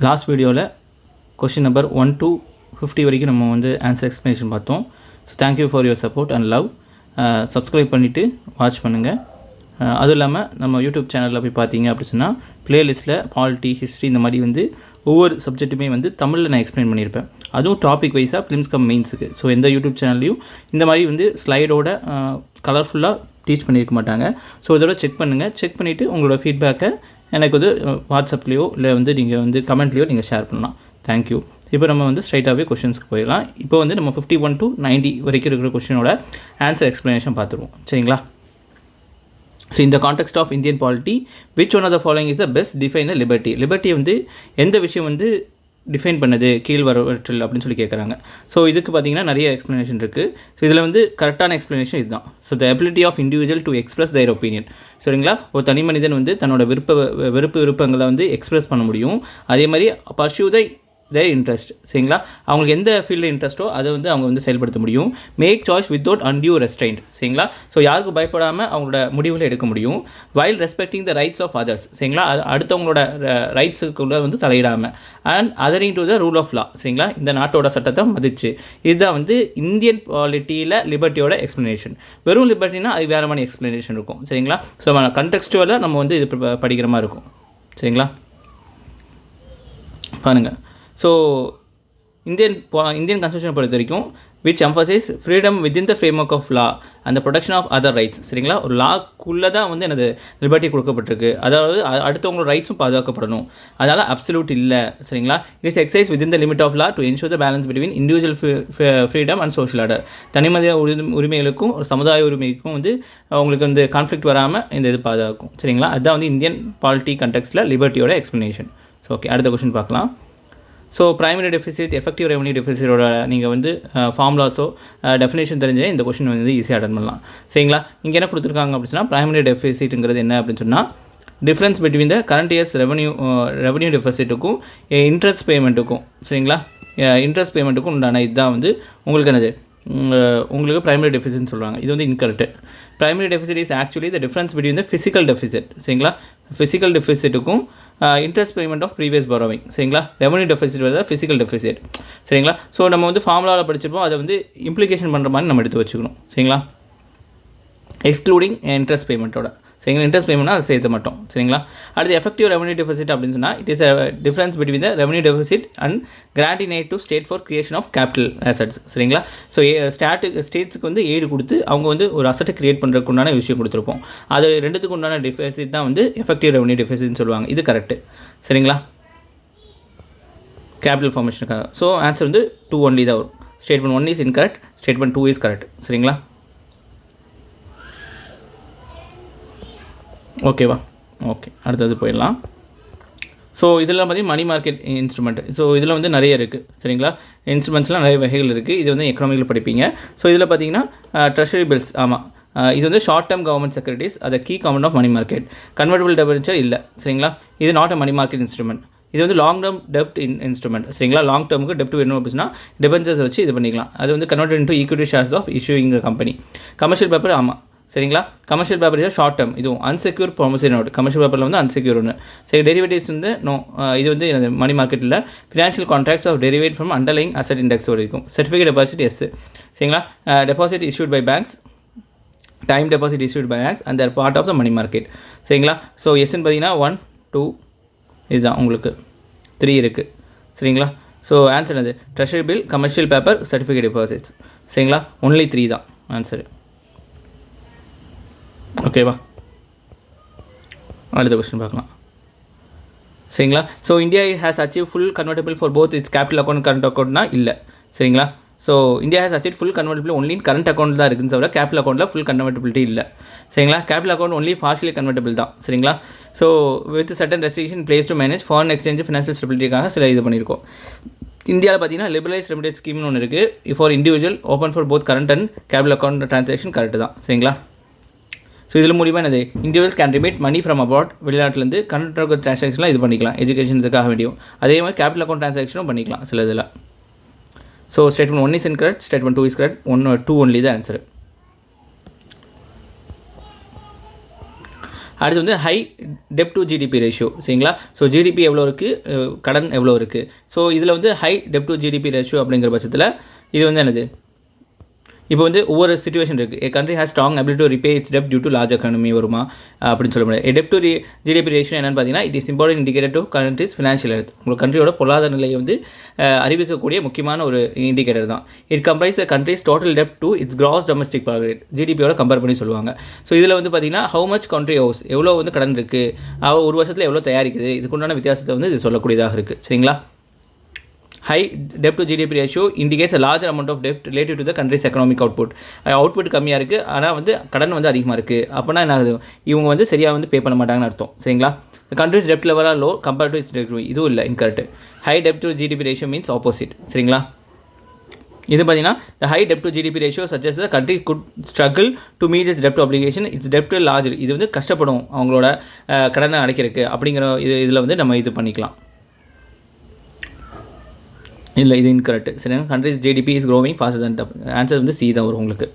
Last வீடியோவில் question number 1 to 50 வரைக்கும் நம்ம வந்து ஆன்சர் எக்ஸ்ப்ளனேஷன் பார்த்தோம். So thank you for your support and love. Subscribe பண்ணிவிட்டு வாட்ச் பண்ணுங்கள். அதுவும் இல்லாமல் நம்ம யூடியூப் சேனலில் போய் பார்த்தீங்க அப்படி சொன்னால் ப்ளேலிஸ்ட்டில் பாலிட்டி, ஹிஸ்ட்ரி இந்த மாதிரி வந்து ஒவ்வொரு சப்ஜெக்ட்டுமே வந்து தமிழில் நான் எக்ஸ்பிளைன் பண்ணியிருப்பேன். அதுவும் டாபிக் வைஸாக ப்ரிலிம்ஸ் கம் மெயின்ஸுக்கு. ஸோ எந்த யூடியூப் சேனல்லையும் இந்த மாதிரி வந்து ஸ்லைடோட கலர்ஃபுல்லாக டீச் பண்ணியிருக்க மாட்டாங்க. ஸோ இதோட செக் பண்ணுங்கள். செக் பண்ணிவிட்டு உங்களோட ஃபீட்பேக்கை எனக்கு வந்து வாட்ஸ்அப்லேயோ இல்லை வந்து நீங்கள் வந்து கமெண்ட்லேயோ நீங்கள் ஷேர் பண்ணலாம். தேங்க்யூ. இப்போ நம்ம வந்து ஸ்ட்ரைட்டாகவே கொஷின்ஸ்க்கு போயிடலாம். இப்போ வந்து நம்ம 51 to 90 வரைக்கும் இருக்கிற கொஷினோட ஆன்சர் எக்ஸ்ப்ளனேஷன் பார்த்துருவோம். சரிங்களா? ஸோ இந்த context of Indian polity which one of the following is the best define the liberty. Liberty வந்து எந்த விஷயம் வந்து டிஃபைன் பண்ணுது கீழ்வரவற்றில் அப்படின்னு சொல்லி கேட்குறாங்க. ஸோ இதுக்கு பார்த்தீங்கன்னா நிறைய எக்ஸ்ப்ளனேஷன் இருக்குது. ஸோ இதில் வந்து கரெக்டான எக்ஸ்ப்ளனேஷன் இதுதான். So the ability of individual to express their opinion. சரிங்களா? ஒரு தனி மனிதன் வந்து தன்னோட விருப்பங்களை வந்து எக்ஸ்பிரஸ் பண்ண முடியும். அதே மாதிரி பர்சியூ their இன்ட்ரெஸ்ட். சரிங்களா? அவங்களுக்கு எந்த ஃபீல்டில் இன்ட்ரெஸ்ட்டோ அதை வந்து அவங்க வந்து செயல்படுத்த முடியும். Make choice without undue restraint. சரிங்களா? ஸோ யாருக்கும் பயப்படாமல் அவங்களோட முடிவில் எடுக்க முடியும். While respecting the rights of others. சரிங்களா? அடுத்தவங்களோட ரைட்ஸுக்குள்ளே வந்து தலையிடாமல். And adhering to the rule of law. சரிங்களா? இந்த நாட்டோட சட்டத்தை மதிச்சு. இதுதான் வந்து இந்தியன் பாலிட்டியில் லிபர்ட்டியோட எக்ஸ்ப்ளனேஷன். வெறும் லிபர்ட்டினா அது வேறு மாதிரி எக்ஸ்ப்ளனேஷன் இருக்கும். சரிங்களா? ஸோ கண்டெக்ஸ்டுவலாக நம்ம வந்து இது படிக்கிற மாதிரி இருக்கும். சரிங்களா? பாருங்கள். ஸோ இந்தியன் கான்ஸ்டியூஷனை பொறுத்த வரைக்கும் which emphasize freedom within the framework of law அந்த ப்ரொடெக்ஷன் ஆஃப் அதர் ரைட்ஸ். சரிங்களா? ஒரு லாக்குள்ளே தான் வந்து எனது லிபர்ட்டி கொடுக்கப்பட்டிருக்கு. அதாவது அடுத்தவங்களோட ரைட்ஸும் பாதுகாக்கப்படணும். அதனால் அப்சல்யூட் இல்லை. சரிங்களா? It is exercise within the limit of law to ensure the balance between individual freedom and social order. தனிமனித உரிமைகளுக்கும் ஒரு சமுதாய உரிமைக்கும் வந்து உங்களுக்கு வந்து கான்ஃப்ளிக்ட் வராமல் இந்த இது பாதுகாக்கும். சரிங்களா? அதுதான் வந்து இந்தியன் பாலிட்டி கண்டெக்ஸ்டில் லிபர்ட்டியோட எக்ஸ்ப்ளனேஷன். ஸோ ஓகே, அடுத்த கொஸ்டின் பார்க்கலாம். So primary deficit, effective revenue டெஃபிசிட்டோட நீங்கள் வந்து ஃபார்முலாஸோ டெஃபினேஷன் தெரிஞ்சே இந்த கொஸ்டின் வந்து ஈஸியாக அட்டன் பண்ணலாம். சரிங்களா? இங்கே என்ன கொடுத்துருக்காங்க அப்படின்னு சொன்னால் ப்ரைமரி டெஃபிசிட்டுங்கிறது என்ன அப்படின்னு சொன்னால் difference between the current year's revenue டெஃபிசிட்டுக்கும் இன்ட்ரெஸ்ட் பேமெண்ட்டுக்கும். சரிங்களா? இன்ட்ரெஸ்ட் பேமெண்ட்டுக்கும் உண்டான இதுதான் வந்து உங்களுக்கு என்னது உங்களுக்கு ப்ரைமரி டெஃபிசிட்னு சொல்கிறாங்க. இது வந்து incorrect. Primary deficit is actually the difference between the fiscal deficit. சரிங்களா? ஃபிசிக்கல் டெஃபிசிட்டுக்கும் interest payment of previous borrowing. சரிங்களா? ரெவன்யூ டெஃபிசிட் வந்து ஃபிசிக்கல் டெஃபிசிட். சரிங்களா? ஸோ நம்ம வந்து ஃபார்முலாவில் படிச்சிருப்போம். அதை வந்து இம்ப்ளிகேஷன் பண்ணுற மாதிரி நம்ம எடுத்து வச்சுக்கணும். சரிங்களா? எக்ஸ்க்ளூடிங் இன்ட்ரெஸ்ட் பேமெண்ட்டோட. சரிங்களா? இன்ட்ரெஸ்ட் பேமெண்ட்னா அதை சேர்த்த மாட்டோம். சரிங்களா? அடுத்து எஃபெக்டிவ் ரெவன்யூ டெஃபிசிட் அப்படின்னு சொன்னால் it is difference between the revenue deficit and granting aid to state for creation of capital assets. சரிங்களா? ஸோ ஸ்டேட்ஸுக்கு வந்து எய்டு கொடுத்து அவங்க வந்து ஒரு அசட்டை கிரியேட் பண்ணுறதுக்கு உண்டான விஷயம் கொடுத்துருப்போம். அது ரெண்டுத்துக்கு உண்டான டெஃபிசிட் தான் வந்து எஃபெக்டிவ் ரெவன்யூ டெஃபிசிட்னு சொல்லுவாங்க. இது கரெக்டு. சரிங்களா? கேபிட்டல் ஃபார்மேஷனுக்காக. ஸோ ஆன்சர் வந்து 2 ஒன்லி தான் வரும். Statement 1 is incorrect, statement 2 is correct. சரிங்களா? ஓகேவா? ஓகே, அடுத்தது போயிடலாம். ஸோ இதில் பார்த்தீங்கன்னா மணி மார்க்கெட் இன்ஸ்ட்ருமெண்ட். ஸோ இதில் வந்து நிறைய இருக்குது. சரிங்களா? இன்ஸ்ட்ருமெண்ட்ஸ்லாம் நிறைய வகைகள் இருக்குது. இது வந்து எக்கனாமிக்கில் படிப்பீங்க. ஸோ இதில் பார்த்தீங்கன்னா ட்ரெஷரி பில்ஸ். ஆமாம், இது வந்து ஷார்ட் டேர்ம் கவர்மெண்ட் செக்யூரிட்டிஸ். அதை key component of money market. Convertible debenture இல்லை. சரிங்களா? இது not a money market instrument. இது வந்து லாங் டேர்ம் டெப்ட் இன்ஸ்ட்ருமெண்ட். சரிங்களா? லாங் டேர்முக்கு டெப்ட் வேணும் அப்படின்னா டெபென்ச்சர்ஸ் வச்சு இது பண்ணிக்கலாம். அது வந்து convert into equity shares of issuing company. Commercial paper. ஆமாம், சரிங்களா? Commercial paper is short term. இதுவும் அன்செக்யூர் ப்ராமிசரி நோட். கமர்ஷியல் பேப்பரில் வந்து அன்செக்யூர் ஒன்று. சரி, டெரிவேட்டிவ்ஸ் வந்து நோ. இது வந்து மணி மார்க்கெட்டில் financial contracts of derived from underlying asset index வரைக்கும். Certificate deposit yes. சரிங்களா? Deposit issued by banks, time deposit issued by banks and they're part of the money market. சரிங்களா? So எஸ்ன்னு பார்த்தீங்கன்னா 1 2 இதுதான் உங்களுக்கு 3 இருக்குது. சரிங்களா? ஸோ ஆன்சர் அது treasury bill, commercial paper, certificate deposits. சரிங்களா? ஒன்லி 3 தான் ஆன்சரு. ஓகேவா? அடுத்த கொஸ்டின் பார்க்கலாம். சரிங்களா? So India has achieve full convertible for both its capital account current அக்கௌண்ட்னா இல்லை. சரிங்களா? So India has achieve full convertible only current account தான் இருக்குன்னு தவிர கேபிட்டல் அக்கௌண்ட்டில் ஃபுல் கன்வெர்ட்டபிலிட்டி இல்லை. சரிங்களா? Capital account only partially convertible தான். சரிங்களா? So with certain restriction place to manage foreign exchange financial ஸ்டெபிலிட்டிக்காக சில இது பண்ணியிருக்கோம். இந்தியாவில் பார்த்தீங்கன்னா லிபரலைஸ் ரெமிடேட் ஸ்கீம்னு ஒன்று இருக்குது. For individual open for both current and capital account transaction correct தான். சரிங்களா? ஸோ இதில் மூலிமா என்னது individuals can remit money from abroad, வெளிநாட்டிலேருந்து கரண்ட் அக்கௌண்ட் ட்ரான்சாக்ஷன்லாம் இது பண்ணிக்கலாம், எஜுகேஷனுக்காக வேண்டியும். அதே மாதிரி கேபிட்டல் அக்கௌண்ட் ட்ரான்சாக்ஷனும் பண்ணிக்கலாம் சில இதில். So statement 1 is incorrect, statement 2 is correct. 2 only தான் ஆன்சர். அடுத்து வந்து high dept to GDP ratio, சரிங்களா. ஸோ ஜிடிபி எவ்வளோ இருக்குது, கடன் எவ்வளோ இருக்குது. ஸோ இதில் வந்து high dept to GDP ratio அப்படிங்கிற பட்சத்தில் இது வந்து என்னது, இப்போ வந்து ஒவ்வொரு சிச்சுவேஷன் இருக்குது. A country has strong ability to repay its டெப்ட் டியூ டு லார்ஜ் எக்கானமி வருமா அப்படின்னு சொல்ல முடியாது. டெப்ட் டு ஜிடிபி ரேஷியோ என்னென்னு பார்த்தீங்கன்னா, it is important indicator to countries financial health. உங்கள் கண்ட்ரியோட பொருளாதார நிலையை வந்து அறிவிக்கக்கூடிய முக்கியமான ஒரு இண்டிகேட்டர் தான். It compares the country's total டெப்ட் to its gross domestic product, ஜிடிபியோட கம்பேர் பண்ணி சொல்லுவாங்க. ஸோ இதில் வந்து பார்த்தீங்கன்னா ஹவு மச் கண்ட்ரி ஹவுஸ், எவ்வளோ வந்து கடன் இருக்குது, ஒரு வருஷத்தில் எவ்வளோ தயாரிக்குது, இதுக்குண்டான வித்தியாசத்தை வந்து இது சொல்லக்கூடியதாக இருக்குது, சரிங்களா. High debt to GDP ratio indicates a larger amount of debt related to the country's economic output. Output கம்மியாக இருக்குது, ஆனால் வந்து கடன் வந்து அதிகமாக இருக்குது. அப்போனா என்ன ஆகுது, இவங்க வந்து சரியாக வந்து பே பண்ண மாட்டாங்கன்னு அர்த்தம், சரிங்களா. Countries dept level or low compared to it's டெப்ட், இதுவும் இல்லை, incorrect. High dept to GDP ratio means opposite, சரிங்களா. இது பார்த்தீங்கன்னா the high debt to GDP ratio suggests the country could struggle to meet its debt obligation, its debt large, இது வந்து கஷ்டப்படும் அவங்களோட கடனை அடைக்கிறதுக்கு அப்படிங்கிற இதில் வந்து நம்ம இது பண்ணிக்கலாம். இல்லை, இது இன்கரெக்ட், சரிங்க. Country's GDP is growing faster than, answer வந்து சி தான் வரும் உங்களுக்கு.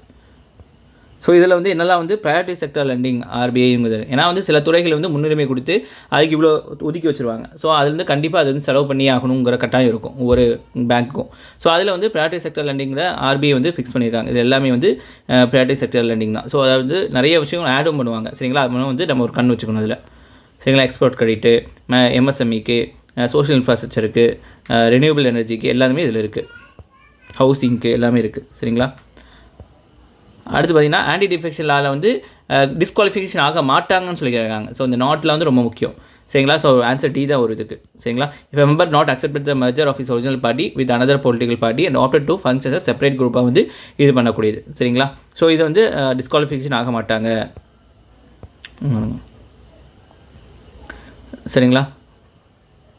ஸோ இதில் வந்து என்னெல்லாம் வந்து ப்ரையாரிட்டி செக்டர் லெண்டிங் ஆர்பிஐங்கிறது, ஏன்னா வந்து சில துறைகளை வந்து முன்னுரிமை கொடுத்து அதுக்கு இவ்வளோ ஒதுக்கி வச்சுருவாங்க. ஸோ அதில் வந்து கண்டிப்பாக அது வந்து செலவு பண்ணி ஆகணுங்கிற கட்டாயம் இருக்கும் ஒவ்வொரு பேங்க்கும். ஸோ அதில் வந்து ப்ரையாரிட்டி செக்டர் லெண்டிங்கில் ஆர்பிஐ வந்து ஃபிக்ஸ் பண்ணியிருக்காங்க. இது எல்லாமே வந்து ப்ரையாரிட்டி செக்டர் லெண்டிங் தான். ஸோ அதாவது நிறைய விஷயங்கள் ஆடும் பண்ணுவாங்க, சரிங்களா. அது வந்து நம்ம ஒரு கண் வச்சுக்கணும் அதில், சரிங்களா. எக்ஸ்போர்ட் கிரெடிட்டு, எம்எஸ்எம்இக்கு, சோஷியல் இன்ஃப்ராஸ்ட்ரக்சருக்கு, ரெனியூபிள் எனர்ஜிக்கு எல்லாமே இதில் இருக்குது, ஹவுசிங்க்கு எல்லாமே இருக்குது, சரிங்களா. அடுத்து பார்த்திங்கன்னா ஆன்டி டிஃபெக்ஷன் லாவில் வந்து டிஸ்குவாலிஃபிகேஷன் ஆக மாட்டாங்கன்னு சொல்லியிருக்காங்க. ஸோ இந்த நாட்டில் வந்து ரொம்ப முக்கியம், சரிங்களா. ஸோ ஆன்சர் டி தான் ஒரு இதுக்கு, சரிங்களா. இப்போ member not accept the merger of his original party with another political party and opted to function separate குரூப்பாக வந்து இது பண்ணக்கூடியது, சரிங்களா. ஸோ இது வந்து டிஸ்குவாலிஃபிகேஷன் ஆக மாட்டாங்க, சரிங்களா.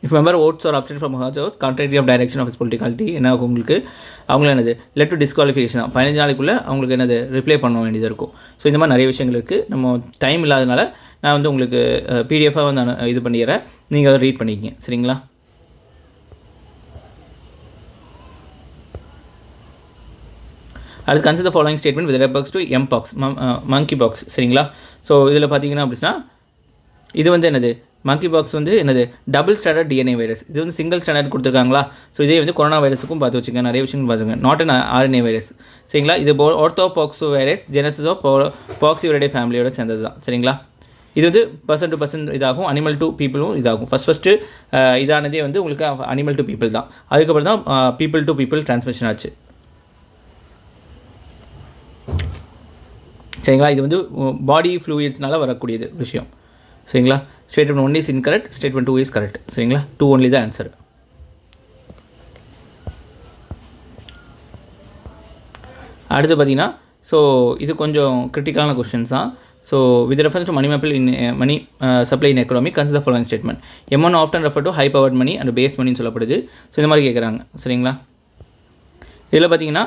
If member votes or upset from house house contrary of direction of political party, என்ன உங்களுக்கு அவங்கள என்னது லெட் டு டிஸ்குவாலிஃபிகேஷன் தான், 15 நாளைக்குள்ளே அவங்களுக்கு என்னது ரிப்ளை பண்ண வேண்டியதாக இருக்கும். ஸோ இந்த மாதிரி நிறைய விஷயங்கள் இருக்குது. நம்ம டைம் இல்லாதனால நான் வந்து உங்களுக்கு பிடிஎஃபாக வந்து நான் இது பண்ணிடுறேன், நீங்கள் அதை ரீட் பண்ணிக்கிங்க, சரிங்களா. அது consider following statement with refers to mpox, monkey box, சரிங்களா. ஸோ இதில் பார்த்தீங்கன்னா அப்படின்னா இது வந்து என்னது மங்கி பாக்ஸ் வந்து என்னது டபுள் ஸ்டாண்டர்ட் டிஎன்ஏ வைரஸ், இது வந்து சிங்கிள் ஸ்டாண்டர்ட் கொடுத்துருக்காங்களா. ஸோ இதே வந்து கொரோனா வைரஸுக்கும் பார்த்து வச்சுங்க, நிறைய விஷயங்கள் பார்த்துங்க. நாட் அன் ஆர்என்ஏ வைரஸ், சரிங்களா. இது ஆர்த்தோபாக்ஸோ வைரஸ் ஜெனசிஸோ பாக்ஸியோடே ஃபேமிலியோட சேர்ந்தது தான், சரிங்களா. இது வந்து பர்சன் டு பர்சன் இதாகும், அனிமல் டு பீப்புளும் இதாகும். ஃபஸ்ட்டு இதானதே வந்து உங்களுக்கு அனிமல் டு பீப்புள் தான், அதுக்கப்புறம் தான் பீப்புள் டு பீப்புள் டிரான்ஸ்மிஷன் ஆச்சு, சரிங்களா. இது வந்து பாடி ஃப்ளூயிட்ஸ்னால வரக்கூடியது விஷயம், சரிங்களா. Statement 1 is incorrect, statement 2 is correct, சரிங்களா. 2 ஒன்லி தான் ஆன்சர். அடுத்து பார்த்தீங்கன்னா ஸோ இது கொஞ்சம் கிரிட்டிக்கலான கொஸ்டின்ஸ் தான். So with reference to money maple in money supply in economy consider following statement. M1 often refer to high powered money and base மணின்னு சொல்லப்படுது. ஸோ இந்த மாதிரி கேட்குறாங்க, சரிங்களா. இதில் பார்த்தீங்கன்னா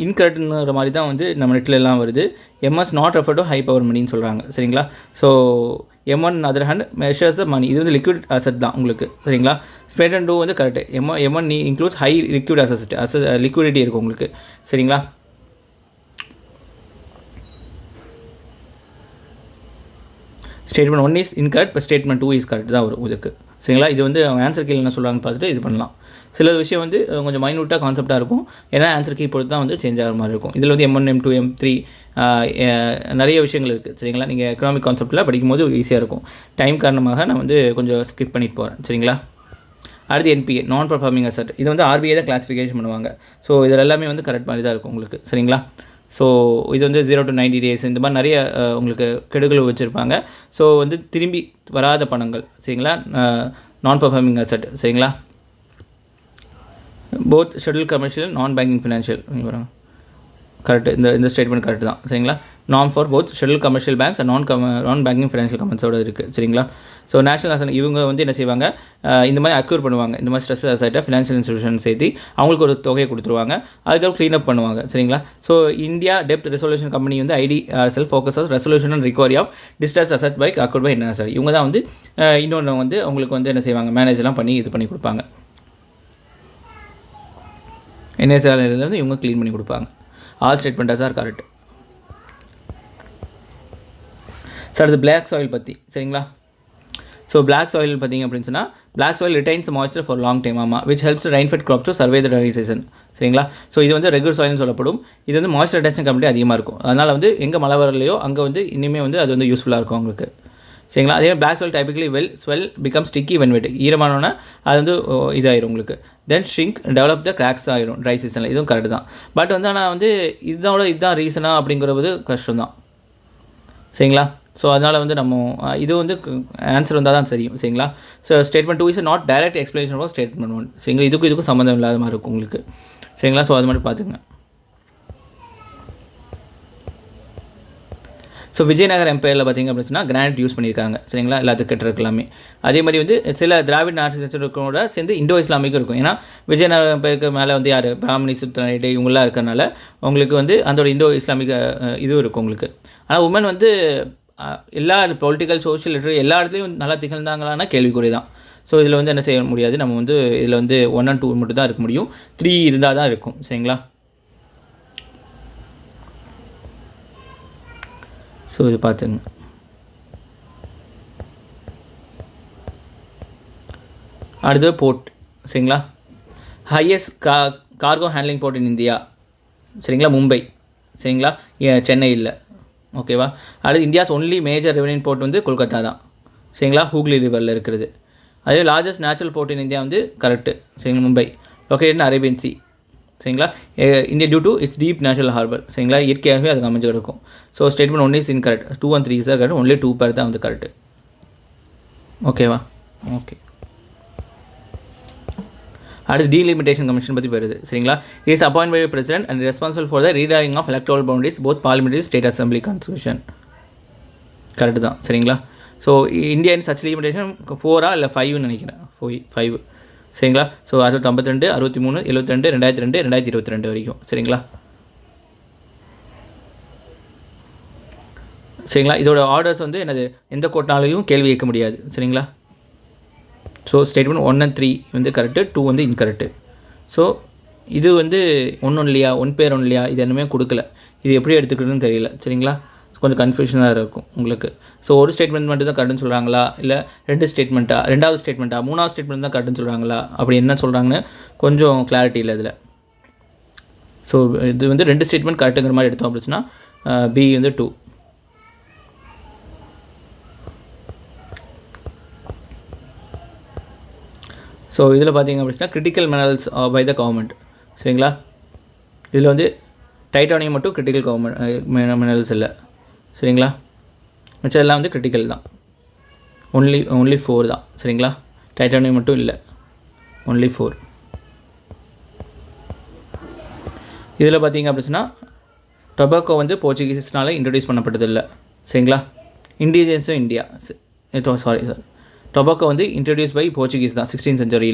இன்கரெக்ட்ங்கிற மாதிரி தான் வந்து நம்ம நெட்டில் எல்லாம் வருது. MS not refer to high power மணின்னு சொல்கிறாங்க, சரிங்களா. So M1 other hand measures the money, இது வந்து லிக்விட் அசட் தான் உங்களுக்கு, சரிங்களா. ஸ்டேட்மெண்ட் 2 வந்து correct. M1 includes high liquid asset liquidity இருக்கும் உங்களுக்கு, சரிங்களா. ஸ்டேட்மெண்ட் 1 இஸ் இன்கரெக்ட், இப்போ ஸ்டேட்மெண்ட் 2 இஸ் கரெக்ட் தான் வரும் இதுக்கு, சரிங்களா. இது வந்து அவங்க ஆன்சர் கீழே என்ன சொல்கிறாங்கன்னு பார்த்துட்டு இது பண்ணலாம். சில விஷயம் வந்து கொஞ்சம் மைனூட்டாக கான்செப்டாக இருக்கும், ஏன்னா ஆன்சர் கீ பொறுத்து தான் வந்து சேஞ்ச் ஆகிற மாதிரி இருக்கும். இதில் வந்து M1 M2 M3 நிறைய விஷயங்கள் இருக்குது, சரிங்களா. நீங்கள் எக்கனாமிக் கான்செப்ட்டில் படிக்கும்போது ஈஸியாக இருக்கும். டைம் காரணமாக நான் வந்து கொஞ்சம் ஸ்கிப் பண்ணிட்டு போகிறேன், சரிங்களா. அடுத்து NPA நான் பர்ஃபார்மிங் அசட், இது வந்து RBI தான் கிளாஸிஃபிகேஷன் பண்ணுவாங்க. ஸோ இதில் எல்லாமே வந்து கரெக்ட் மாதிரி தான் இருக்கும் உங்களுக்கு, சரிங்களா. ஸோ இது வந்து 0 to 90 days இந்த மாதிரி நிறைய உங்களுக்கு கெடுகள் வச்சுருப்பாங்க. ஸோ வந்து திரும்பி வராத பணங்கள், சரிங்களா, நான் பர்ஃபார்மிங் அசட், சரிங்களா. போத் ஷெட்யூல் கமர்ஷியல் நான் பேங்கிங் ஃபினான்ஷியல் கரெக்டு, இந்த ஸ்டேட்மெண்ட் கரெக்ட் தான், சரிங்களா. நான் for both schedule commercial banks and நான் பேங்கிங் ஃபினான்ஷியல் கம்பெனிஸோட இருக்குது, சரிங்களா. ஸோ நேஷனல் அசட் இவங்க வந்து என்ன செய்வாங்க, இந்த மாதிரி அக்யூர் பண்ணுவாங்க, இந்த மாதிரி ஸ்ட்ரெஸ் அசட்டை ஃபினான்ஷியல் இன்ஸ்டியூஷன் சேர்த்து அவங்களுக்கு ஒரு தொகையை கொடுத்துருவாங்க, அதுக்கப்புறம் க்ளீனப் பண்ணுவாங்க, சரிங்களா. ஸோ இந்தியா டெப்ட் ரெசல்யூஷன் கம்பெனி வந்து IDRSL focuses resolution and recovery of distress asset by acquired by NSR. இவங்க தான் வந்து இன்னொன்று வந்து அவங்களுக்கு வந்து என்ன செய்வாங்க, மேனேஜெலாம் பண்ணி இது பண்ணி கொடுப்பாங்க. NSR வந்து இவங்க க்ளீன் பண்ணி கொடுப்பாங்க. All statements are correct. So அடுத்து பிளாக் சாயில் பற்றி சரிங்களா. ஸோ பிளாக் சாயில் பார்த்திங்க அப்படின்னு சொன்னால் black soil retains moisture for long time ஆமாம் which helps rainfed crops to survive the dry season சரிங்களா. ஸோ இது வந்து ரெகுலர் சாயில்னு சொல்லப்படும். இது வந்து மாய்ஸ்சர் ரிடக்ஷன் கம்பெனி அதிகமாக இருக்கும். அதனால் வந்து எங்கே மழை வரலையோ அங்கே வந்து இனிமேல் வந்து அது வந்து யூஸ்ஃபுல்லாக இருக்கும் உங்களுக்கு சரிங்களா. அதே black soil typically swell become sticky when wet ஈரமானோன்னா அது வந்து இதாயிரும் உங்களுக்கு. Then shrink develop the cracks ஆயிரும் ட்ரை சீசனில். இதுவும் கரெக்ட் தான். பட் வந்து ஆனால் வந்து இதுதான் ரீசனாக அப்படிங்கிறது கஷ்டம் தான் சரிங்களா. ஸோ அதனால் வந்து நம்ம இது வந்து ஆன்சர் வந்தால் தான் தெரியும் சரிங்களா. So statement 2 is not direct explanation of statement 1 சரிங்களா. இதுக்கும் சம்மந்தம் இல்லாத மாதிரி இருக்கும் உங்களுக்கு சரிங்களா. ஸோ அது மட்டும் பார்த்துங்க. ஸோ விஜயநகர் எம்பையரில் பார்த்திங்க அப்படின்னு சொன்னால் கிரானைட் யூஸ் பண்ணியிருக்காங்க சரிங்களா. எல்லாத்துக்கும் கட்டுறதுக்கெல்லாமே. அதே மாதிரி வந்து சில திராவிட ஆர்கிடெக்சரோட சேர்ந்து இண்டோ இஸ்லாமிக்கும் இருக்கும். ஏன்னா விஜயநகர் எம்பையருக்கு மேலே வந்து யார் பிராமணி சுத்தனைடு இவங்களாம் இருக்கிறனால உங்களுக்கு வந்து அதோட இண்டோ இஸ்லாமிக் இதுவும் இருக்கும் உங்களுக்கு. ஆனால் உமன் வந்து எல்லா பொலிட்டிக்கல் சோஷியல் லிட்ரரி எல்லா இடத்துலையும் நல்லா திகழ்ந்தாங்களான்னா கேள்விக்குறி தான். ஸோ இதில் வந்து என்ன செய்ய முடியாது. நம்ம வந்து இதில் வந்து 1 and 2 மட்டும் தான் இருக்க முடியும். 3 இருந்தால் தான் இருக்கும் சரிங்களா. ஸோ இது பார்த்துங்க. அடுத்தது போர்ட் சரிங்களா. Highest cargo handling board in India சரிங்களா மும்பை சரிங்களா. சென்னை இல்லை ஓகேவா. அடுத்து India's only major revenue board வந்து கொல்கத்தா தான் சரிங்களா. ஹூக்லி ரிவரில் இருக்கிறது. அதே largest natural board in India வந்து கரெக்டு சரிங்களா Mumbai located in Arabian sea சரிங்களா. India due to it's deep natural harbour சரிங்களா. இயற்கையாகவே அதுக்கு அமைஞ்சு இருக்கும். So statement 1 is incorrect. 2 and 3 is correct. Only 2 பேர் தான் வந்து கரெக்டு ஓகேவா. ஓகே அடுத்து டீலிமிட்டேஷன் கமிஷன் பற்றி வருது சரிங்களா. Is appointed by president and responsible for the redrawing of electoral boundaries both parliamentary state assembly constitution correct தான் சரிங்களா. ஸோ இந்தியன் சச் லிமிடேஷன் 4 இல்லை 5ன்னு நினைக்கிறேன் 5 சரிங்களா. ஸோ 1952 63 72 2002 2022 வரைக்கும் சரிங்களா. சரிங்களா. இதோட ஆர்டர்ஸ் வந்து என்னது எந்த கோர்ட்னாலையும் கேள்வி கேட்க முடியாது சரிங்களா. ஸோ ஸ்டேட்மெண்ட் 1 and 3 வந்து கரெக்டு. 2 வந்து இன்கரெக்டு. ஸோ இது வந்து ஒன்றும் இல்லையா 1 பேர் ஒன்று இல்லையா இது என்னமே கொடுக்கல. இது எப்படி எடுத்துக்கிறதுன்னு தெரியல சரிங்களா. கொஞ்சம் கன்ஃபியூஷனாக இருக்கும் உங்களுக்கு. ஸோ ஒரு ஸ்டேட்மெண்ட் மட்டும் தான் கரெக்டுன்னு சொல்கிறாங்களா இல்லை 2 ஸ்டேட்மெண்ட்டா 2வது ஸ்டேட்மெண்ட்டா 3வது ஸ்டேட்மெண்ட் தான் கரெக்டுன்னு சொல்கிறாங்களா அப்படி என்ன சொல்கிறாங்கன்னு கொஞ்சம் கிளாரிட்டி இல்லை இதில். ஸோ இது வந்து 2 ஸ்டேட்மெண்ட் கரெக்டுங்கிற மாதிரி எடுத்தோம் அப்படின்னா பி வந்து 2. ஸோ இதில் பார்த்திங்க அப்படின்னா critical minerals by the government சரிங்களா. இதில் வந்து டைட்டானியம் மட்டும் கிரிட்டிக்கல் கவர்மெண்ட் மினரல்ஸ் இல்லை சரிங்களா. மிச்சம் எல்லாம் வந்து கிரிட்டிக்கல் தான். ஒன்லி 4 தான் சரிங்களா. டைட்டானியம் மட்டும் இல்லை ஒன்லி 4. இதில் பார்த்திங்க அப்படின்னா டொபாக்கோ வந்து போர்ச்சுகீஸ்னால் இன்ட்ரடியூஸ் பண்ணப்பட்டது இல்லை சரிங்களா. இண்டிஜியன்ஸும் இந்தியா சாரி சார் டொபாக்கோ வந்து இன்ட்ரடியூஸ் பை போர்ச்சுகீஸ் தான் 16th century.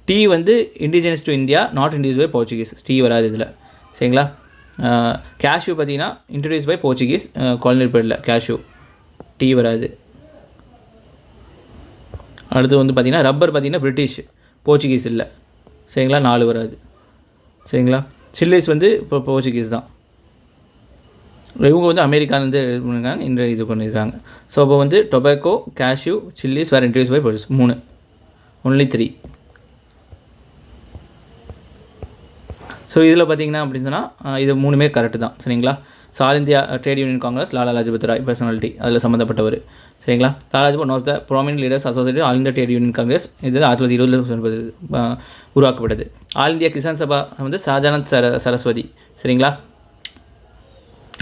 டீ வந்து indigenous to India not introduce by Portuguese. Tea வராது இதில் சரிங்களா. கேஷ்யூ பார்த்தீங்கன்னா இன்ட்ரடியூஸ் பை போர்ச்சுகீஸ் காலனி பீரியடில் கேஷ்யூ. டீ வராது. அடுத்து வந்து பார்த்திங்கன்னா ரப்பர் பார்த்திங்கன்னா பிரிட்டிஷ் போர்ச்சுகீஸ் இல்லை சரிங்களா. 4 வராது சரிங்களா. சில்லிஸ் வந்து இப்போ போர்ச்சுகீஸ் தான். இவங்க வந்து அமெரிக்காலேருந்து இது பண்ணியிருக்காங்க இந்த இது பண்ணியிருக்காங்க. ஸோ அப்போ வந்து டொபாக்கோ கேஷ்யூ சில்லிஸ் வேறு introduce by Portuguese 3 only 3. So இதில் பார்த்திங்கன்னா அப்படின்னு சொன்னால் இது 3மே கரெக்டு தான் சரிங்களா. So all India trade union congress Lala Lajpat Rai personality அதில் சம்மந்தப்பட்டவர் சரிங்களா. Lala Lajpat one of the prominent leaders associated all India trade union congress. இது 1920 உருவாக்கப்பட்டது. ஆல் இந்தியா கிசான் சபா வந்து ஷாஜானந்த் சரஸ்வதி சரிங்களா.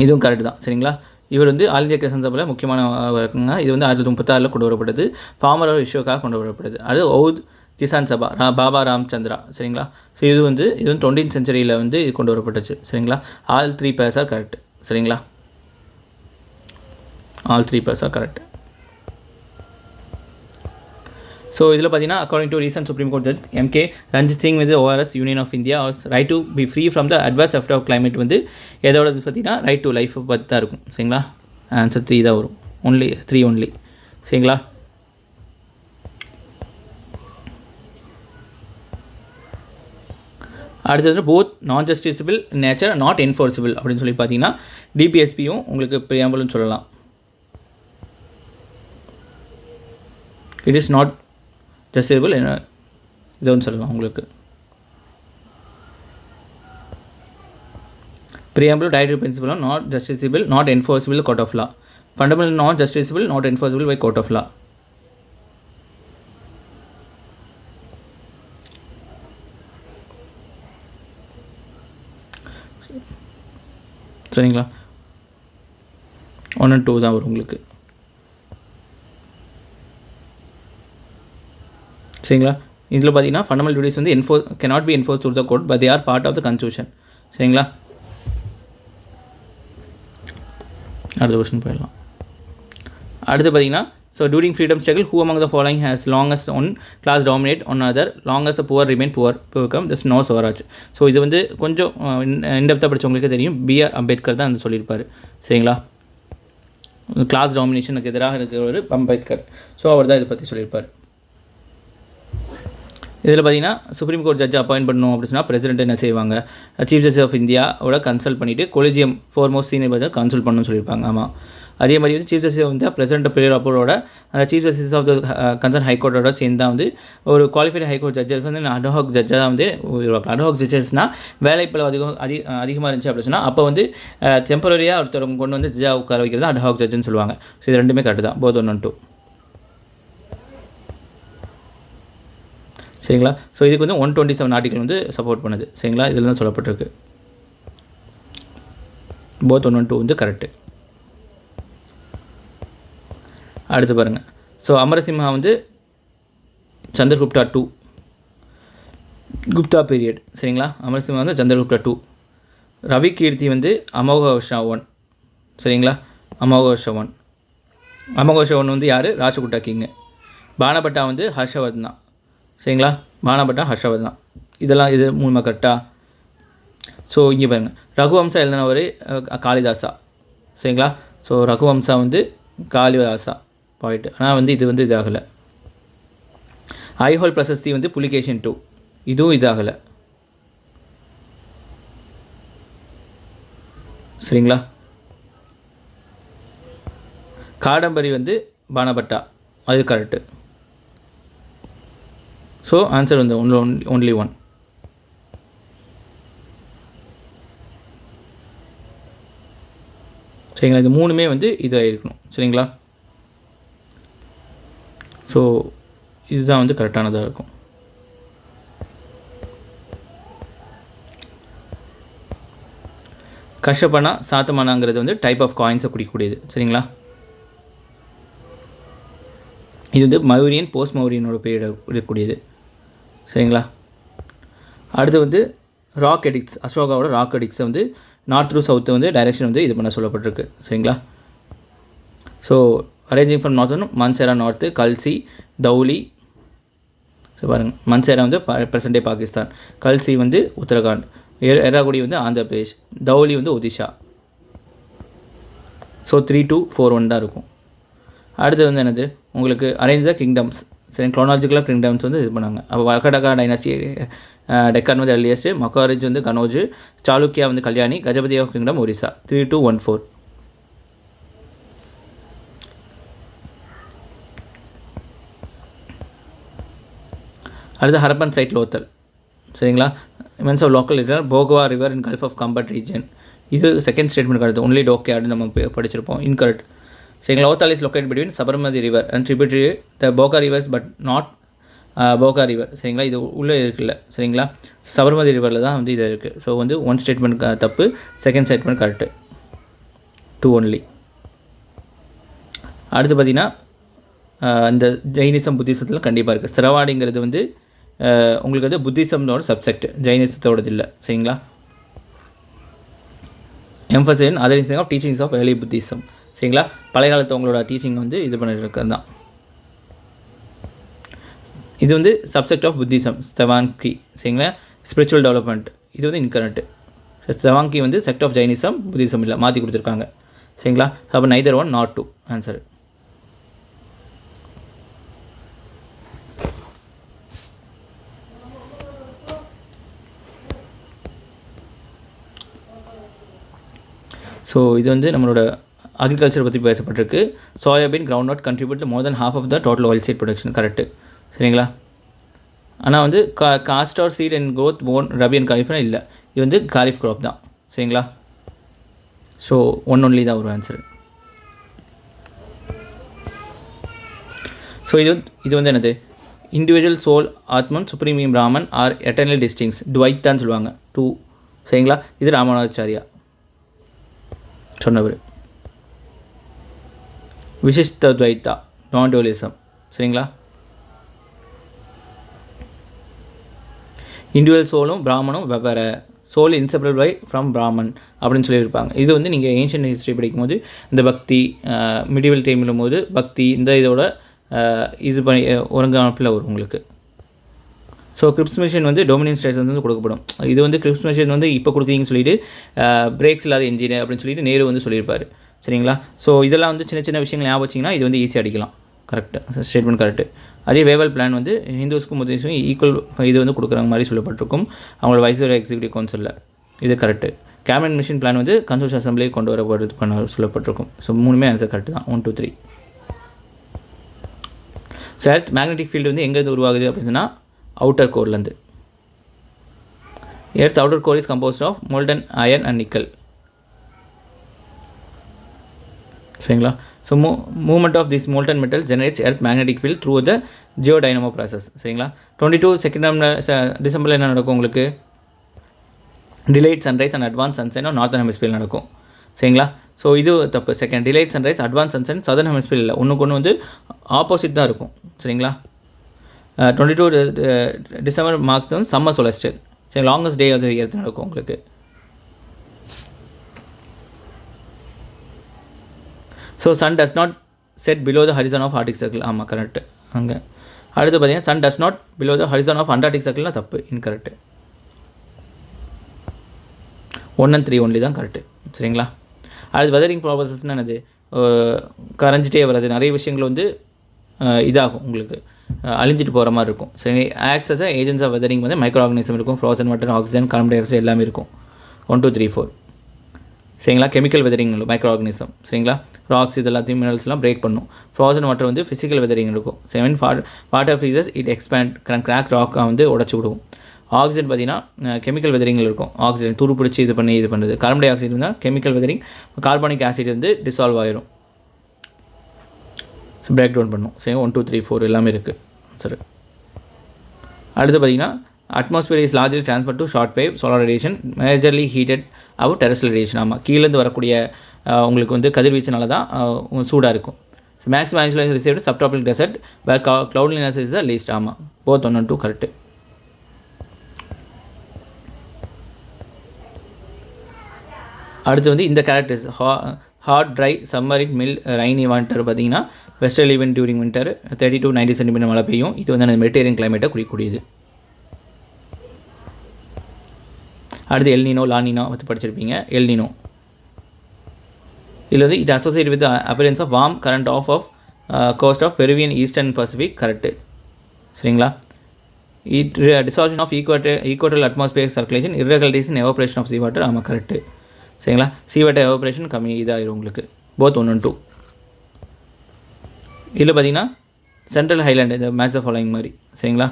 இதுவும் கரெக்டு தான் சரிங்களா. இவர் வந்து ஆல் இந்தியா கிசான் சபாவில் முக்கியமான இருக்குங்க. இது வந்து 1936 கொண்டு வரப்பட்டது. ஃபார்மர் இஷ்யூக்காக கொண்டு வரப்பட்டது. அது ஓத் கிசான் சபா பாபா ராம்சந்திரா சரிங்களா. ஸோ இது வந்து 20th century வந்து இது கொண்டு வரப்பட்டுச்சு சரிங்களா. ஆல் 3 pairs ஆர் கரெக்ட் சரிங்களா. All 3 pairs are correct. So இதில் பார்த்தீங்கன்னா according to recent supreme court judge MK Ranjit Singh வந்து ORS union of India right to be free from the adverse effect of climate வந்து எதோட பார்த்தீங்கன்னா ரைட் டு லைஃப் பற்றி தான் இருக்கும் சரிங்களா. ஆன்சர் 3 தான் வரும். ஒன்லி 3 ஒன்லி சரிங்களா. அடுத்தது வந்து போத் நான் ஜஸ்டிஸபிள் நேச்சர் நாட் என்ஃபோர்ஸபிள் அப்படின்னு சொல்லி பார்த்தீங்கன்னா டிபிஎஸ்பியும் உங்களுக்கு ப்ரியாம்பிள்னு சொல்லலாம் இட் இஸ் நாட் ஜஸ்டிஃபைபிள் என்ன இது ஒன்று சொல்லலாம் உங்களுக்கு. Preamble dietary principle are not justiciable, not enforceable court of law. Fundamental not justiciable, not enforceable by court of law. சரிங்களா, 1 and 2 தான் வரும் உங்களுக்கு. சரிங்களா, இதில் பார்த்தீங்கன்னா ஃபண்டமெண்டல் டியூட்டிஸ் வந்து cannot be enforced through the court but they are part of the constitution. சரிங்களா, அடுத்த கொஸ்டின் போயிடலாம். அடுத்து பார்த்தீங்கன்னா so during freedom struggle who among the following has longest one class dominate one other longest poor remain poor come this no Swaraj. So இது வந்து கொஞ்சம் இன்டெப்த்தாக படித்தவங்களுக்கே தெரியும். PR Ambedkar தான் வந்து சொல்லியிருப்பார். சரிங்களா, கிளாஸ் டாமினேஷனுக்கு எதிராக இருக்கிறவர் அம்பேத்கர். ஸோ அவர் தான் இதை பற்றி சொல்லியிருப்பார். இதில் பார்த்தீங்கன்னா சுப்ரீம் கோர்ட் ஜட்ஜை அப்பாயின்ட் பண்ணணும் அப்படின்னு சொன்னால் பிரசிடென்ட் என்ன செய்வாங்க, சீஃப் ஜஸ்டிஸ் ஆஃப் இந்தியாவோட கன்சல்ட் பண்ணிவிட்டு கொலிஜியம் 4 மோஸ்ட் சீனியர் ஜட்ஜை கன்சல்ட் பண்ணணும்னு சொல்லியிருப்பாங்க. ஆமாம், அதே மாதிரி வந்து chief justice of India president prayer அப்போட அந்த chief justice of the concern ஹைகோர்ட்டோட சேர்ந்து தான் வந்து ஒரு குவாலிஃபைடு ஹைகோர்ட் ஜட்ஜஸ் வந்து அட்ஹாக் ஜட்ஜாக தான் வந்து அட்ஹாக் ஜட்ஜஸ்னால் வேலைப்பளவு அதிகமாக இருந்துச்சு அப்படின்னு சொன்னால் அப்போ வந்து டெம்பரரியாக ஒருத்தர் கொண்டு வந்து ஜட்ஜாக உட்கார வைக்கிறது அட்ஹாக் ஜட்ஜுன்னு சொல்லுவாங்க. ஸோ இது ரெண்டுமே கரெக்டு தான், போத் 1 and 2. சரிங்களா, ஸோ இதுக்கு வந்து 127 ஆர்டிகல் வந்து சப்போர்ட் பண்ணுது. சரிங்களா, இதில் தான் சொல்லப்பட்டிருக்கு. போத் 1 and 2 வந்து கரெக்டு. அடுத்து பாருங்கள். ஸோ அமரசிம்ஹா வந்து சந்திரகுப்தா 2 குப்தா பீரியட். சரிங்களா, அமரசிம்ஹா வந்து சந்திரகுப்தா 2. ரவி கீர்த்தி வந்து அமோகவர்ஷா 1. சரிங்களா, அமோகவர்ஷா 1. அமோகவர்ஷா 1 வந்து யார், ராஷ்டிரகூட்டா கிங்கு. பானபட்டா வந்து ஹர்ஷவர்தனா. சரிங்களா, பானபட்டா ஹர்ஷவர்தனா. இதெல்லாம் இது 3 கரெக்டாக. ஸோ இங்கே பாருங்கள், ரகுவம்சா எழுதினவர் காளிதாசா. சரிங்களா, ஸோ ரகுவம்சா வந்து காளிதாசா பாயிண்ட். ஆனால் வந்து இது வந்து இதாகலை. ஐஹோல் பிரசஸ்தி வந்து புலிகேஷன் 2, இதுவும் இதாகலை. சரிங்களா, காடம்பரி வந்து பானபட்டா, அது கரெக்டு. ஸோ ஆன்சர் வந்து ஒன்லி 1. சரிங்களா, இது 3மே வந்து இதாக இருக்கணும். சரிங்களா, ஸோ இதுதான் வந்து கரெக்டானதாக இருக்கும். கஷபனா சாத்தமானாங்கிறது வந்து டைப் ஆஃப் காயின்ஸை குடிக்கக்கூடியது. சரிங்களா, இது வந்து மௌரியன் போஸ்ட் மௌரியனோட பீரியட் இருக்கக்கூடியது. சரிங்களா, அடுத்து வந்து ராக் எடிக்ஸ், அசோகாவோட ராக் எடிக்ஸை வந்து நார்த் டு சவுத்து வந்து டைரெக்ஷன் வந்து இது பண்ண சொல்லப்பட்டிருக்கு. சரிங்களா, so arranging from north Mansehra north, Kalsi, Dhauli. So பாருங்கள், மன்சேரா வந்து ப்ரெசன்ட் டே பாகிஸ்தான், கல்சி வந்து உத்தரகாண்ட், எராகுடி வந்து ஆந்திர பிரதேஷ், தௌலி வந்து ஒடிஷா. ஸோ 3, 2, 4, 1 தான் இருக்கும். அடுத்து வந்து என்னது உங்களுக்கு அரேஞ்ச் த கிங்டம்ஸ். சரி, க்ரோனாலஜிக்கலாக கிங்டம்ஸ் வந்து இது பண்ணாங்க. அப்போ வகடகா டைனாஸ்டி டெக்கான் வந்து எர்லியஸ்ட்டு, மக்காரிஜ் வந்து கனோஜ், சாளுக்கியா வந்து கல்யாணி, கஜபதி ஆஃப் கிங்டம் ஒரிசா. 3, 2, 1, 4. அடுத்து ஹரப்பன் சைட் லோத்தல். சரிங்களா, immense of local river Bhogava river in gulf of Khambhat region. இது செகண்ட் ஸ்டேட்மெண்ட் கரெக்ட். ஒன்லி டோக்கே ஆடு நம்ம படிச்சிருப்போம், இன்கரெக்ட். சரிங்களா, Lothal is locate between Sabarmati river and tributary the Bhoga rivers but not Bhoga river. சரிங்களா, இது உள்ளே இருக்குல்ல. சரிங்களா, சபர்மதி ரிவரில் தான் வந்து இது இருக்குது. ஸோ வந்து 1 ஸ்டேட்மெண்ட் தப்பு, செகண்ட் ஸ்டேட்மெண்ட் கரெக்டு. 2 ஒன்லி. அடுத்து பார்த்திங்கன்னா இந்த ஜெயினிசம் புத்திசத்தில் கண்டிப்பாக இருக்குது. சிரவாடிங்கிறது வந்து உங்களுக்கு வந்து புத்திசம்னோட சப்செக்ட், ஜெயினிசத்தோடது இல்லை. சரிங்களா, emphasize other of teachings of early Buddhism. சரிங்களா, பழைய காலத்து உங்களோட டீச்சிங் வந்து இது பண்ணியிருக்கிறது தான். இது வந்து சப்செக்ட் ஆஃப் புத்திசம், ஸ்தவாங்கி. சரிங்களா, ஸ்பிரிச்சுவல் டெவலப்மெண்ட், இது வந்து இன்கரெக்ட். ஸ்தவாங்கி வந்து செக்ட் ஆஃப் ஜைனிசம், புத்திசம் இல்லை, மாற்றி கொடுத்துருக்காங்க. சரிங்களா, அப்போ நைதர் 1 நாட் 2 ஆன்சர். ஸோ இது வந்து நம்மளோட அக்ரிகல்ச்சர் பற்றி பேசப்பட்டிருக்கு. Soybean groundnut contribute more than half of the total oil seed production. Correct. சரிங்களா? ஆனால் வந்து castor seed and growth on rabi and காலிஃப்னா இல்லை, இது வந்து காலிஃப் க்ராப் தான். சரிங்களா? ஸோ ஒன்லி தான் ஒரு ஆன்சர். ஸோ இது வந்து என்னது, individual soul atman supreme Brahman are eternal distinct துவைத்தான்னு சொல்லுவாங்க 2. சரிங்களா? இது ராமானுஜாச்சாரியா சொன்னவர். விசிஷ்ட துவைத்தா நான் டுவலிசம். சரிங்களா? இண்டிவிஜுவல் சோலும் பிராமனும் வெவ்வேறு, soul inseparable by from Brahman அப்படின்னு சொல்லியிருப்பாங்க. இது வந்து நீங்கள் ஏன்ஷியன்ட் ஹிஸ்ட்ரி படிக்கும்போது இந்த பக்தி மிடிவல் டைமிலும் போது பக்தி இந்த இதோட இது பண்ணி ஒருங்காப்பில் வரும் உங்களுக்கு. ஸோ கிரிப்ஸ் மிஷின் வந்து டொமினியன் ஸ்டேட்ஸ் வந்து கொடுக்கப்படும். இது வந்து கிரிப்ஸ் மிஷின் வந்து இப்போ கொடுக்குறீங்கன்னு சொல்லிட்டு பிரேக்ஸ் இல்லாத என்ஜின் அப்படின்னு சொல்லிட்டு நேரு வந்து சொல்லியிருப்பார். சரிங்களா? ஸோ இதெல்லாம் வந்து சின்ன சின்ன விஷயங்கள் ஞாபகம் வச்சிங்கன்னா இது வந்து ஈஸியாக அடிக்கலாம். கரெக்டாக ஸ்டேட்மெண்ட் கரெக்டு. அதே வேவல் பிளான் வந்து ஹிந்துஸ்க்கும் முஸ்லீம்ஸும் ஈக்குவல் இது வந்து கொடுக்குற மாதிரி சொல்லப்பட்டிருக்கும் அவங்களோட வைஸ்ரோய் எக்ஸிக்யூட்டிவ் கவுன்சிலில். இது கரெக்டு. கேபினட் மிஷன் பிளான் வந்து கன்ஸ்டியூஷன் அசம்பிளியை கொண்டு வரப்படுறது பண்ண சொல்லப்பட்டிருக்கும். ஸோ 3மே ஆன்சர் கரெக்டு தான். 1 2 3. ஸோ எர்த் மேக்னெட்டிக் ஃபீல்டு வந்து எங்கேருந்து உருவாகுது அப்படின்னு சொன்னால் அவுட்டர் கோர்லேருந்து. Earth outer core is composed of molten iron and nickel. சரிங்களா? So movement of this molten metal generates earth magnetic field through the geo dynamo process. சரிங்களா? 22 டிசம்பரில் என்ன நடக்கும் உங்களுக்கு, delayed sunrise and advance sunset northern hemisphere நடக்கும். சரிங்களா? So இது தப்பு. Second delayed sunrise advance sunset southern hemisphere இல்லை, ஒன்றுக்கு ஒன்று வந்து ஆப்போசிட் தான் இருக்கும். சரிங்களா? 22 டிசம்பர் மார்க்ஸ் வந்து சம்மர் சொலஸ்டியல். சரி, longest day of the year நடக்கும் உங்களுக்கு. So sun does not set below the horizon of arctic circle. ஆமாம், கரெக்டு. அங்கே அடுத்து பார்த்தீங்கன்னா sun does not below the horizon of antarctic சர்க்கிள்னா தப்பு, இன்கரெக்டு. 1 and 3 ஒன்லி தான் கரெக்டு. சரிங்களா? அடுத்து வெதரிங் ப்ராசஸ்னால் என்னது, கரைஞ்சிட்டே வர்றது, நிறைய விஷயங்கள் வந்து இதாகும் உங்களுக்கு, அழிஞ்சிட்டு போகிற மாதிரி இருக்கும். சரி, ஆக்சஸ் ஏஜென்ட்ஸ் ஆஃப் வெதரிங் வந்து மைக்ரோ ஆர்கனிசம் இருக்கும், frozen water, oxygen, carbon dioxide எல்லாமே இருக்கும். 1 2 3 4. சரிங்களா? Chemical weathering micro organism. சரிங்களா? ராக்ஸ் இது எல்லாத்தையும் மினரல்ஸ்லாம் பிரேக் பண்ணும். ஃப்ரோசன் வாட்டர் வந்து ஃபிசிக்கல் வெதரிங் இருக்கும். 7 water freezes it expand crack ராக்காக வந்து உடச்சி விடுவோம். ஆக்சிஜன் பார்த்திங்கன்னா கெமிக்கல் வெதரிங்கில் இருக்கும். ஆக்சிஜன் துரு பிடிச்சி இது பண்ணுறது. கார்பன் டை ஆக்சைடு இருந்தால் கெமிக்கல் வெதரிங், கார்பானிக் ஆசிட் வந்து டிசால்வ் ஆகிரும், பிரேக் டவுன் பண்ணும். சரி, 1 2 3 4 எல்லாமே இருக்குது. சரி, அடுத்து பார்த்திங்கன்னா atmosphere is largely transfer to short wave solar radiation majorly heated of terrestrial radiation. ஆமாம், கீழேருந்து வரக்கூடிய உங்களுக்கு வந்து கதிர்வீச்சுனால தான் சூடாக இருக்கும். So maximum isolation received subtropic desert where cloudliness is the least. ஆமாம், போத் 1 and 2 கரெக்டு. அடுத்து வந்து இந்த characters hot dry summer in mild rainy winter பார்த்திங்கன்னா western event during winter 30 to 90 centimetre மழை பெய்யும். இது வந்து அந்த மெடிட்டேரியன் கிளைமேட்டை குறிக்கூடியது. அடுத்து எல்னினோ லானினோ பற்றி படிச்சிருப்பீங்க. எல்னினோ இதில் வந்து இது associate with appearance of warm current of coast of Peruvian eastern Pacific. Correct. சரிங்களா? Disruption of equatorial atmosphere circulation irregularities in evaporation of sea water. ஆமாம், கரெக்டு. சரிங்களா? சீ வாட்டர் எவாபரேஷன் கம்மி இதாகிடும் உங்களுக்கு. Both 1 and 2. இதில் பார்த்தீங்கன்னா சென்ட்ரல் ஹைலாண்டு இந்த match the following மாதிரி. சரிங்களா?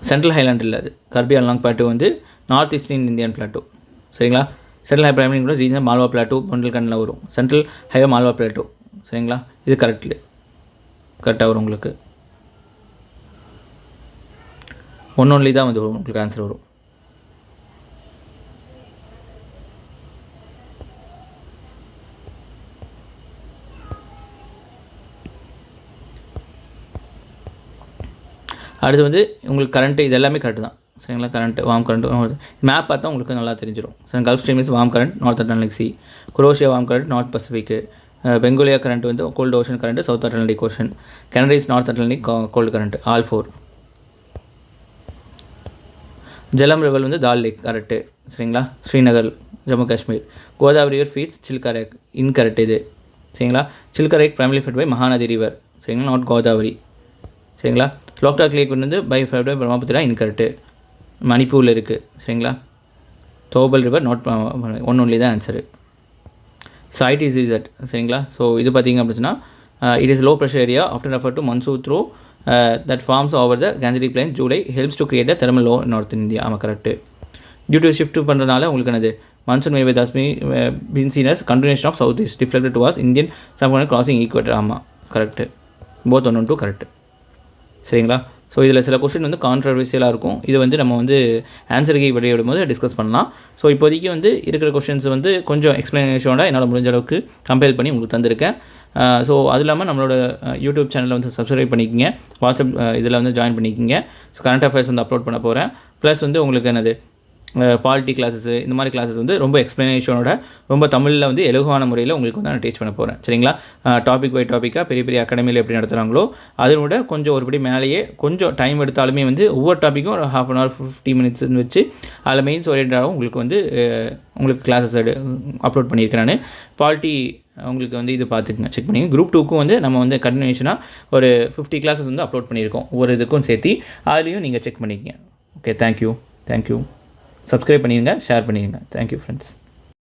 சென்ட்ரல் ஹைலாண்ட் இல்லை, அது கர்பி அன்லாங் பிளாட்டோ வந்து நார்த் ஈஸ்டர்ன் இந்தியன் பிளாட்டோ. சரிங்களா? சென்ட்ரல் ஹை பிரைமரி கூட ரீஜன் மால்வா பிளாட்டோ புண்டல்கண்டில் வரும். Central highway Malwa Plato. சரிங்களா? இது கரெக்டாக வரும் உங்களுக்கு. 1 only தான் வந்து உங்களுக்கு ஆன்சர் வரும். அடுத்து வந்து உங்களுக்கு கரண்ட்டு இது எல்லாமே கரெக்டு தான். சரிங்களா? கரண்ட்டு வார்ம் கரண்ட் மேப் பார்த்தா உங்களுக்கு நல்லா தெரிஞ்சிடும். சரி, gulf stream is warm current north Atlantic sea. Kuroshio warm current north Pacific. Benguela current வந்து cold ocean current south Atlantic ocean. Canaries north Atlantic cold current. All 4. Jhelum river வந்து Dal lake. Correct. சரிங்களா? Srinagar Jammu Kashmir. Godavari river feeds Chilka lake. Incorrect இது. சரிங்களா? Chilka lake primary fed by Mahanadi river. சரிங்களா? Not Godavari. சரிங்களா? Loktak lake வந்து by fed by Brahmaputra. Incorrect. மணிப்பூரில் இருக்குது. சரிங்களா? Thoubal river not one only தான் ஆன்சரு. சைட் இஸ் இசட் சரிங்களா. ஸோ இது பார்த்திங்க அப்படின்னா it is low pressure area after refer to monsoon through that forms over the கேஞ்சரி plain July helps to create the thermal low north India. ஆமாம் correct. Due to shift பண்ணுறதுனால உங்களுக்கு என்னது monsoon maybe thus been seen as continuation of south east deflected towards Indian subcontinent crossing equator. ஆமாம் correct. Both 1 and 2 correct சரிங்களா. So இதில் சில question வந்து கான்ட்ரவர்சியலாக இருக்கும். இது வந்து நம்ம வந்து ஆன்சர் கீ வெளியிடும் போது டிஸ்கஸ் பண்ணலாம். ஸோ இப்போதைக்கு வந்து இருக்கிற கொஸ்டின்ஸ் வந்து கொஞ்சம் எக்ஸ்ப்ளனேஷனோட என்னால் முடிஞ்ச அளவுக்கு கம்பேர் பண்ணி உங்களுக்கு தந்திருக்கேன். ஸோ அது இல்லாமல் நம்மளோட யூடியூப் சேனலில் வந்து சப்ஸ்கிரைப் பண்ணிக்கோங்க. வாட்ஸ்அப் இதில் வந்து ஜாயின் பண்ணிக்கோங்க. ஸோ கரண்ட் அஃபேர்ஸ் வந்து அப்லோட் பண்ண போகிறேன். ப்ளஸ் வந்து உங்களுக்கு என்னது பாலிட்டி கிளாஸஸ் இந்த மாதிரி கிளாஸஸ் வந்து ரொம்ப எக்ஸ்ப்ளனேஷனோட ரொம்ப தமிழில் வந்து எளிவான முறையில் உங்களுக்கு வந்து நான் டீச் பண்ண போகிறேன் சரிங்களா. டாபிக் பை டாப்பிக்காக பெரிய பெரிய அகாடமியில் எப்படி நடத்துகிறாங்களோ அதோட கொஞ்சம் ஒருபடி மேலேயே கொஞ்சம் டைம் எடுத்தாலுமே வந்து ஒவ்வொரு டாப்பிக்கும் ஒரு 1/2 hour 50 minutes வச்சு அதில் மெயின்ஸ் ஓரியன்டாகவும் உங்களுக்கு வந்து உங்களுக்கு கிளாஸஸ் அப்லோட் பண்ணியிருக்கேன் நான். பாலிட்டி உங்களுக்கு வந்து இது பார்த்துக்குங்க, செக் பண்ணிங்க. குரூப் 2க்கும் வந்து நம்ம வந்து கண்டினியூஷனாக ஒரு 50 classes வந்து அப்லோட் பண்ணியிருக்கோம் ஒவ்வொரு இதுக்கும் சேர்த்து. அதுலேயும் நீங்கள் செக் பண்ணிக்கங்க. Okay thank you. சப்ஸ்கிரைப் பண்ணிடுங்க, ஷேர் பண்ணிடுங்க. Thank you friends.